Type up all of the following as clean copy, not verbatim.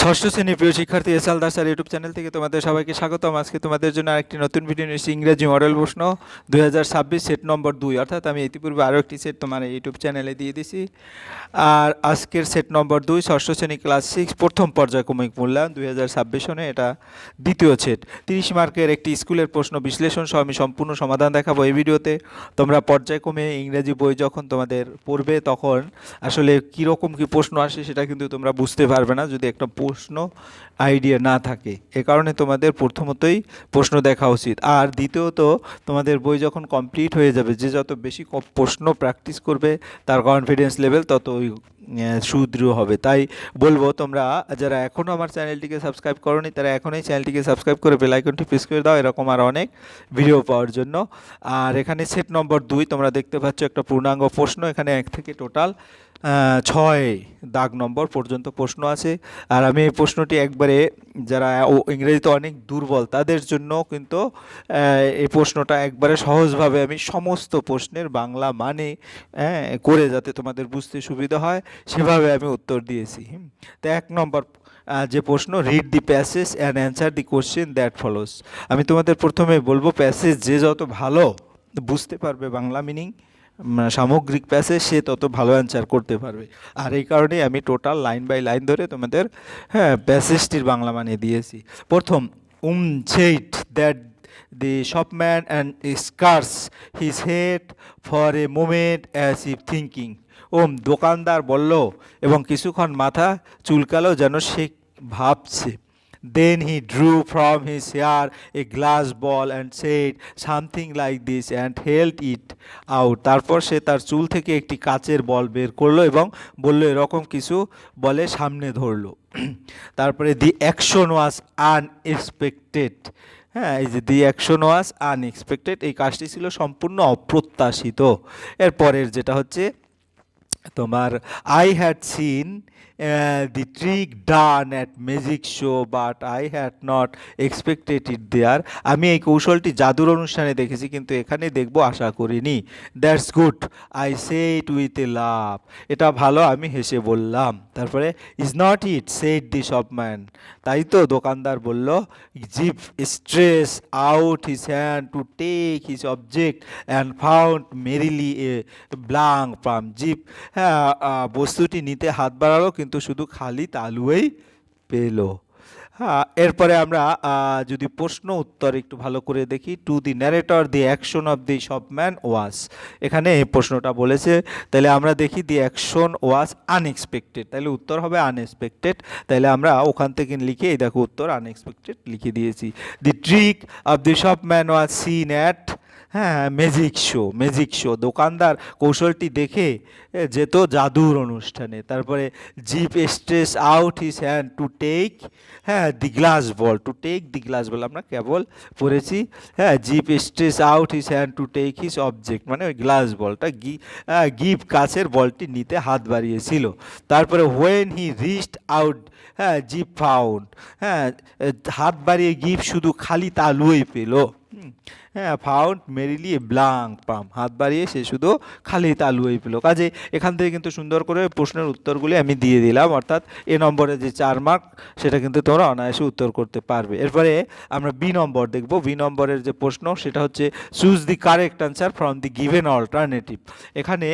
ষষ্ঠ শ্রেণীর প্রিয় শিক্ষার্থী এস আল দাস স্যার ইউটিউব চ্যানেল থেকে তোমাদের সবাইকে স্বাগতম। আজকে তোমাদের জন্য আরেকটি নতুন ভিডিও নিয়েছি, ইংরেজি মডেল প্রশ্ন 2026 সেট নম্বর 2। অর্থাৎ আমি ইতিপূর্বে আরও একটি সেট তোমার ইউটিউব চ্যানেলে দিয়ে দিছি। আর আজকের সেট নম্বর 2 ষষ্ঠ শ্রেণী ক্লাস 6 প্রথম পর্যায়ক্রমিক মূল্যায়ন 2026 সনে, এটা দ্বিতীয় সেট। 30 মার্কের একটি স্কুলের প্রশ্ন বিশ্লেষণ সহ আমি সম্পূর্ণ সমাধান দেখাবো এই ভিডিওতে। তোমরা পর্যায়ক্রমে ইংরেজি বই যখন তোমাদের পড়বে তখন আসলে কীরকম কী প্রশ্ন আসে সেটা কিন্তু তোমরা বুঝতে পারবে না যদি একটা প্রশ্ন আইডিয়া না থাকে। এ কারণে তোমাদের প্রথমতই প্রশ্ন দেখা উচিত। আর দ্বিতীয়ত, তোমাদের বই যখন কমপ্লিট হয়ে যাবে, যে যত বেশি প্রশ্ন প্র্যাকটিস করবে তার কনফিডেন্স লেভেল ততই সুদৃঢ় হবে। তাই বলবো, তোমরা যারা এখনও আমার চ্যানেলটিকে সাবস্ক্রাইব করোনি তারা এখনই চ্যানেলটিকে সাবস্ক্রাইব করে বেল আইকনটি প্রেস করে দাও এরকম আর অনেক ভিডিও পাওয়ার জন্য। আর এখানে সেট নম্বর 2 তোমরা দেখতে পাচ্ছ একটা পূর্ণাঙ্গ প্রশ্ন। এখানে 1 থেকে টোটাল 6 দাগ নম্বর পর্যন্ত প্রশ্ন আছে। আর আমি এই প্রশ্নটি একবারে, যারা ইংরেজিতে অনেক দুর্বল তাদের জন্য কিন্তু এই প্রশ্নটা একবারে সহজভাবে আমি সমস্ত প্রশ্নের বাংলা মানে করে, যাতে তোমাদের বুঝতে সুবিধা হয় সেভাবে আমি উত্তর দিয়েছি। তো 1 নম্বর যে প্রশ্ন, read the passage and answer the question that follows. আমি তোমাদের প্রথমে বলবো, প্যাসেজ যে যত ভালো বুঝতে পারবে বাংলা মিনিং, সামগ্রিক প্যাসেজ, সে তত ভালো অ্যান্সার করতে পারবে। আর এই কারণেই আমি টোটাল লাইন বাই লাইন ধরে তোমাদের প্যাসেজটির বাংলা মানে দিয়েছি। প্রথম, said that the shopman and scarce his head for a moment as if thinking. দোকানদার বলল এবং কিছুক্ষণ মাথা চুলকালো যেন সে ভাবছে। Then he drew from his hair a glass ball and said something like this and held it out. তারপর সে তার চুল থেকে একটি কাচের বল বের করলো এবং বলল এরকম কিছু, বলে সামনে ধরলো। তারপরে দি অ্যাকশন ওয়াজ আনএক্সপেক্টেড। এই যে দি অ্যাকশন ওয়াজ আনএক্সপেক্টেড, এই কাজটি ছিল সম্পূর্ণ অপ্রত্যাশিত। এরপরের যেটা হচ্ছে তোমার, I had seen the trick done at magic show but I had not expected it there. আমি এই কৌশলটি জাদুর অনুষ্ঠানে দেখেছি কিন্তু এখানে দেখবো আশা করিনি। That's good I say it with a laugh. এটা ভালো, আমি হেসে বললাম। তারপরে, is not it said the shopman. তাই তো, দোকানদার বলল। Jip stretched out his hand to take his object and found merely a blank palm. Jip বস্তুটি নিতে হাত বাড়ালো কিন্তু শুধু খালি তালুই পেল। এরপরে আমরা যদি প্রশ্ন উত্তর একটু ভালো করে দেখি, to the narrator the action of the shopman was. এখানে এই প্রশ্নটা বলেছে, তাহলে আমরা দেখি দি অ্যাকশন ওয়াজ আনএক্সপেক্টেড, তাহলে উত্তর হবে আনএক্সপেক্টেড। তাহলে আমরা ওখান থেকে লিখে, এই দেখো উত্তর আনএক্সপেক্টেড লিখে দিয়েছি। The trick of the shopman was seen at magic show. দোকানদার কৌশলটি দেখে যেত জাদুর অনুষ্ঠানে। তারপরে, Jip stretched out his hand to take the glass ball. To take the glass ball আমরা কেবল পড়েছি। Jip stretched out his hand to take his object, মানে ওই গ্লাস বলটা গিভ কাছের বলটি নিতে হাত বাড়িয়েছিল। তারপরে, when he reached out zip found, হাত বাড়িয়ে গিভ শুধু খালি তালুই পেল। Found merely a blank palm, হাত বাড়িয়ে সে শুধু খালি তালুই পেল। কাজে এখান থেকে কিন্তু সুন্দর করে প্রশ্নের উত্তরগুলি আমি দিয়ে দিলাম, অর্থাৎ এ নম্বরে যে 4 মার্ক সেটা কিন্তু তোমরা অনায়াসে উত্তর করতে পারবে। এরপরে আমরা বি নম্বর দেখব। বি নম্বরের যে প্রশ্ন সেটা হচ্ছে, choose the correct answer from the given alternative. এখানে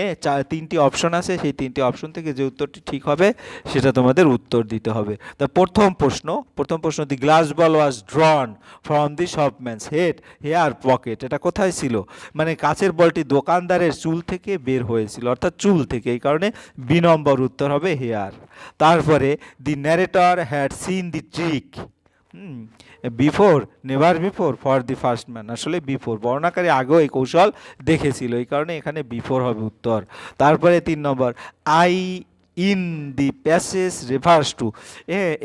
3টি অপশন আছে, সেই 3টি অপশন থেকে যে উত্তরটি ঠিক হবে সেটা তোমাদের উত্তর দিতে হবে। তা প্রথম প্রশ্ন, the glass ball was drawn from the shopman's head hair pocket. এটা কোথায় ছিল, মানে কাচের বলটি দোকানদারের চুল থেকে বের হয়েছিল, অর্থাৎ চুল থেকে, এই কারণে বি নম্বর উত্তর হবে হেয়ার। তারপরে, the narrator had seen the trick before never before for the first man. আসলে বিফোর, বর্ণাকারী আগেও এই কৌশল দেখেছিল, এই কারণে এখানে বিফোর হবে উত্তর। তারপরে 3 নম্বর, I in the passage refers to.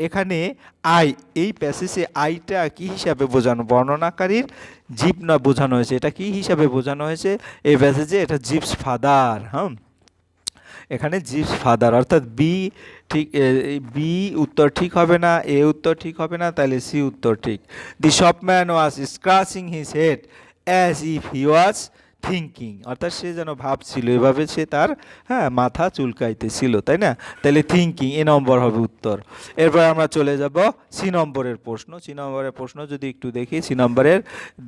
এখানে আই, এই প্যাসেজে আইটা কি হিসাবে বোঝানো, বর্ণনাকারীর জিপ না বোঝানো হয়েছে। এটা কি হিসাবে বোঝানো হয়েছে এই প্যাসেজে, এটা জিপস ফাদার। এখানে জিপস ফাদার, অর্থাৎ বি ঠিক, বি উত্তর ঠিক হবে না, এ উত্তর ঠিক হবে না, তাহলে সি উত্তর ঠিক। The shopman was scratching his head as if he was thinking, অর্থাৎ সে যেন ভাবছিল, এভাবে সে তার মাথা চুলকাইতেছিল, তাই না? তাহলে থিঙ্কিং এ নম্বর হবে উত্তর। এরপর আমরা চলে যাব সি নম্বরের প্রশ্ন। সি নম্বরের প্রশ্ন যদি একটু দেখি, সি নম্বরের,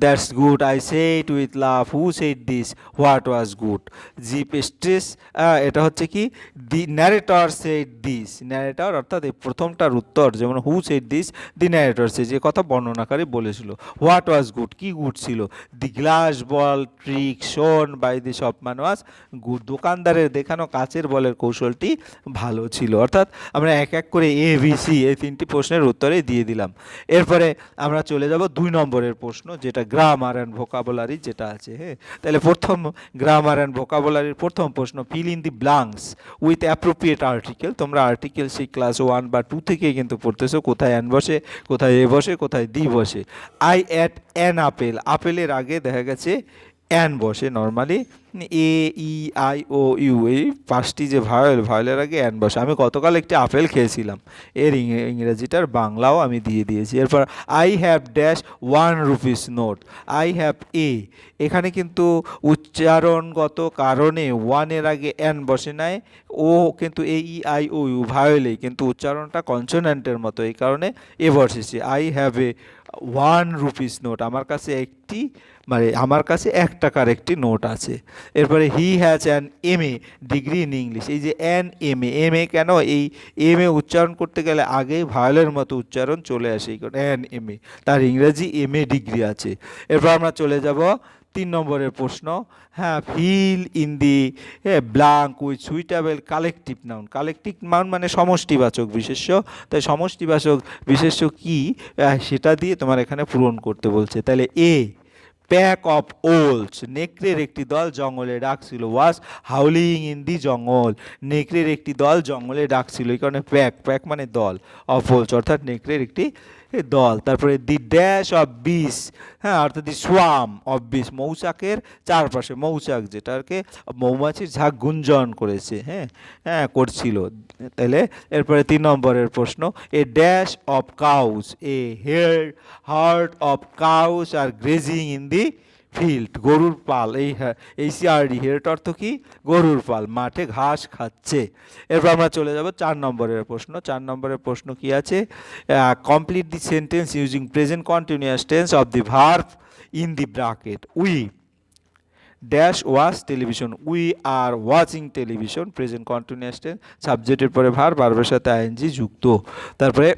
that's good I said with love, who said this, what was good, Jip stretched, এটা হচ্ছে কি, the narrator said this, narrator অর্থাৎ এই প্রথমটার উত্তর, যেমন who said this, the narrator সে, যে কথা বর্ণনাকারী বলেছিল। হোয়াট ওয়াজ গুড, কি গুড ছিল, the glass ball trick shown by the shopman was good, দোকানদারের দেখানো কাচের বলের কৌশলটি ভালো ছিল। অর্থাৎ আমরা এক এক করে এ বি সি এই তিনটি প্রশ্নের উত্তরে দিয়ে দিলাম। এরপরে আমরা চলে যাব 2 নম্বরের প্রশ্ন, যেটা গ্রামার অ্যান্ড ভোকাবুলারি যেটা আছে। হ্যাঁ, তাহলে প্রথম গ্রামার অ্যান্ড ভোকাবুলারির প্রথম প্রশ্ন, fill in the blanks with appropriate article. তোমরা আর্টিকেল সেই ক্লাস 1 বা 2 থেকে কিন্তু পড়তেছো, কোথায় অ্যান বসে, কোথায় এ বসে, কোথায় দি বসে। আই অ্যাট অ্যান আপেল, আপেলের আগে দেখা গেছে অ্যান বসে normally, A E I O U, এই পাঁচটি যে ভায়োল, ভায়োলের আগে অ্যান বসে। আমি গতকাল একটি আপেল খেয়েছিলাম, এর ইংরেজিটার বাংলাও আমি দিয়ে দিয়েছি। এরপর I have dash 1 rupees note, I have a, এখানে কিন্তু উচ্চারণগত কারণে ওয়ানের আগে অ্যান বসে নাই, ও কিন্তু এ ই আই ও ইউ ভায়োলেই, কিন্তু উচ্চারণটা কনসোন্যান্টের মতো, এই কারণে এ বসেছে। I have a 1 rupees note, আমার কাছে একটি, মানে আমার কাছে 1 টাকার একটি নোট আছে। এরপরে he has an M A degree in English, এই যে an M A, M A কেন, এই এম এ উচ্চারণ করতে গেলে আগেই ভায়োলের মতো উচ্চারণ চলে আসে, এই কারণে অ্যান এম এ, তার ইংরেজি এম এ ডিগ্রি আছে। এরপর আমরা চলে যাব 3 নম্বরের প্রশ্ন, হ্যাঁ, fill in the blank with suitable collective noun. Collective noun মানে সমষ্টিবাচক বিশেষ্য, তাই সমষ্টিবাচক বিশেষ্য কি সেটা দিয়ে তোমার এখানে পূরণ করতে বলছে। তাহলে এ, প্যাক অফ ওলস, নেকড়ের একটি দল জঙ্গলে ডাকছিল, ওয়াজ হাউলিং ইন দি জঙ্গল, নেকড়ের একটি দল জঙ্গলে ডাকছিল, এই কারণে প্যাক, প্যাক মানে দল, অফ ওলস অর্থাৎ নেকড়ের একটি দল। তারপরে দি ড্যাশ অফ বিস, হ্যাঁ, অর্থাৎ দি সোয়াম অফ বিস, মৌচাকের চারপাশে, মৌচাক যেটাকে মৌমাছির ঝাঁক গুঞ্জন করেছে, হ্যাঁ হ্যাঁ করছিল। তাহলে এরপরে 3 নম্বরের প্রশ্ন, a dash of cows, a herd of cows are grazing in the field, গরুর পাল, এই সিআরডি, হেয়ারট অর্থ কি, গরুর পাল, মাঠে ঘাস খাচ্ছে। এরপর আমরা চলে যাব 4 নম্বরের প্রশ্ন। 4 নম্বরের প্রশ্ন কি আছে, complete the sentence using present continuous tense of the verb in the bracket, we dash watch television, we are watching television, present continuous tense, সাবজেক্টের পরে ভার্ব, ভার্বের সাথে আইএনজি যুক্ত, তারপরে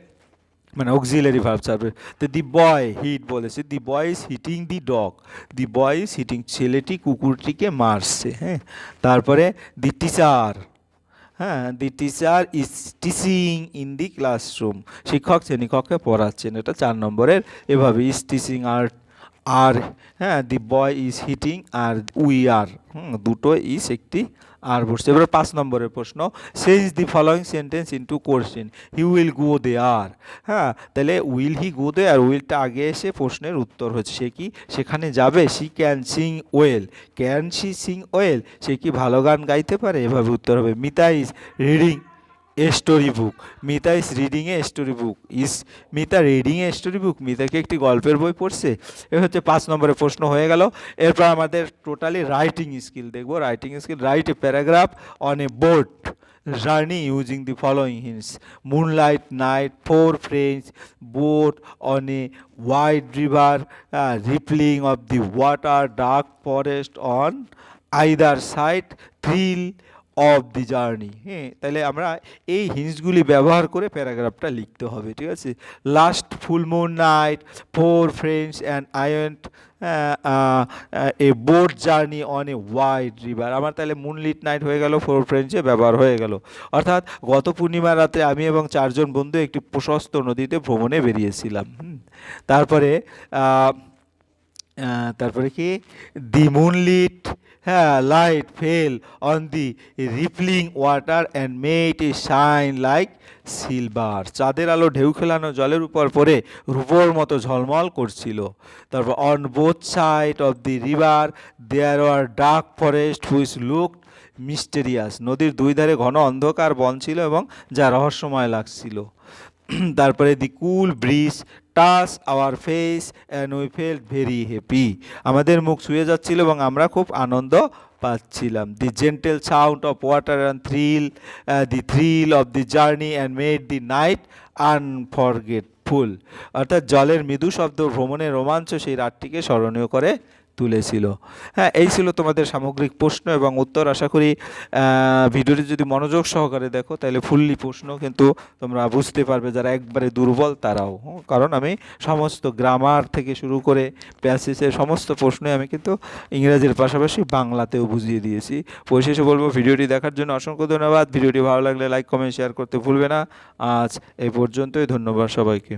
মানে অক্সিলারি ভার্ব সার্ভে। তো দি বয় হিট বলেছে, the boy is hitting the dog, the boy is hitting, ছেলেটি কুকুরটিকে মারছে, হ্যাঁ। তারপরে দি টিচার, হ্যাঁ, the teacher is teaching in the classroom, শিক্ষক শ্রেণীকক্ষে পড়াচ্ছেন, এটা 4 নম্বরের। এভাবে ইজ টিচিং আর, আর হ্যাঁ, the boy is hitting are we are, দুটো ইজ একটি আর বসছে। এবার 5 নম্বরের প্রশ্ন, change the following sentence into question, he will go there, হ্যাঁ, তাহলে উইল হি গো দেয়ার, উইলটা আগে এসে প্রশ্নের উত্তর হচ্ছে, সে কি সেখানে যাবে, she can sing well, can she sing well, সে কি ভালো গান গাইতে পারে, এভাবে উত্তর হবে। Mita is reading a story book, Mita is reading a story book, is Mita reading a story book, মিতাকে একটি গল্পের বই পড়ছে। এ হচ্ছে 5 নম্বরের প্রশ্ন হয়ে গেল। এরপর আমাদের টোটালি রাইটিং স্কিল দেখব। Writing skill, write a paragraph on a boat journey using the following hints, moonlight night, 4 friends, boat on a wide river, rippling of the water, dark forest on either side, thrill of the journey. হ্যাঁ, তাহলে আমরা এই হিন্টসগুলি ব্যবহার করে প্যারাগ্রাফটা লিখতে হবে, ঠিক আছে। Last full moon night, 4 friends and I went a boat journey on a wide river, আমার তাহলে মুনলিট নাইট হয়ে গেল, 4 ফ্রেন্ডসে ব্যবহার হয়ে গেল। অর্থাৎ গত পূর্ণিমার রাতে আমি এবং 4 জন বন্ধু একটি প্রশস্ত নদীতে ভ্রমণে বেরিয়েছিলাম। তারপরে তারপরে কি, দি মুনলিট, হ্যাঁ, light fail on the rippling water and made a shine like silver, চাঁদের আলো ঢেউ খেলানো জলের উপর পড়ে রূপোর মতো ঝলমল করছিল। তারপর on both side of the river there were dark forest which looked mysterious, নদীর দুই ধারে ঘন অন্ধকার বন ছিল এবং যা রহস্যময় লাগছিল। তারপরে the cool breeze touch our face and we felt very happy, আমাদের মুখ ছুঁয়ে যাচ্ছিল এবং আমরা খুব আনন্দ পাচ্ছিলাম। The gentle sound of water and the thrill of the journey and made the night unforgetful, অর্থাৎ জলের মৃদু শব্দ ভ্রমণের রোমাঞ্চ সেই রাতটিকে স্মরণীয় করে তুলেছিল। হ্যাঁ, এই ছিল তোমাদের সামগ্রিক প্রশ্ন এবং উত্তর। আশা করি ভিডিওটি যদি মনোযোগ সহকারে দেখো তাহলে ফুললি প্রশ্ন কিন্তু তোমরা বুঝতে পারবে, যারা একবারে দুর্বল তারাও। কারণ আমি সমস্ত গ্রামার থেকে শুরু করে প্যাসেজের সমস্ত প্রশ্নই আমি কিন্তু ইংরেজির পাশাপাশি বাংলাতেও বুঝিয়ে দিয়েছি। পরিশেষে বলবো ভিডিওটি দেখার জন্য অসংখ্য ধন্যবাদ। ভিডিওটি ভালো লাগলে লাইক কমেন্ট শেয়ার করতে ভুলবে না। আজ এই পর্যন্তই, ধন্যবাদ সবাইকে।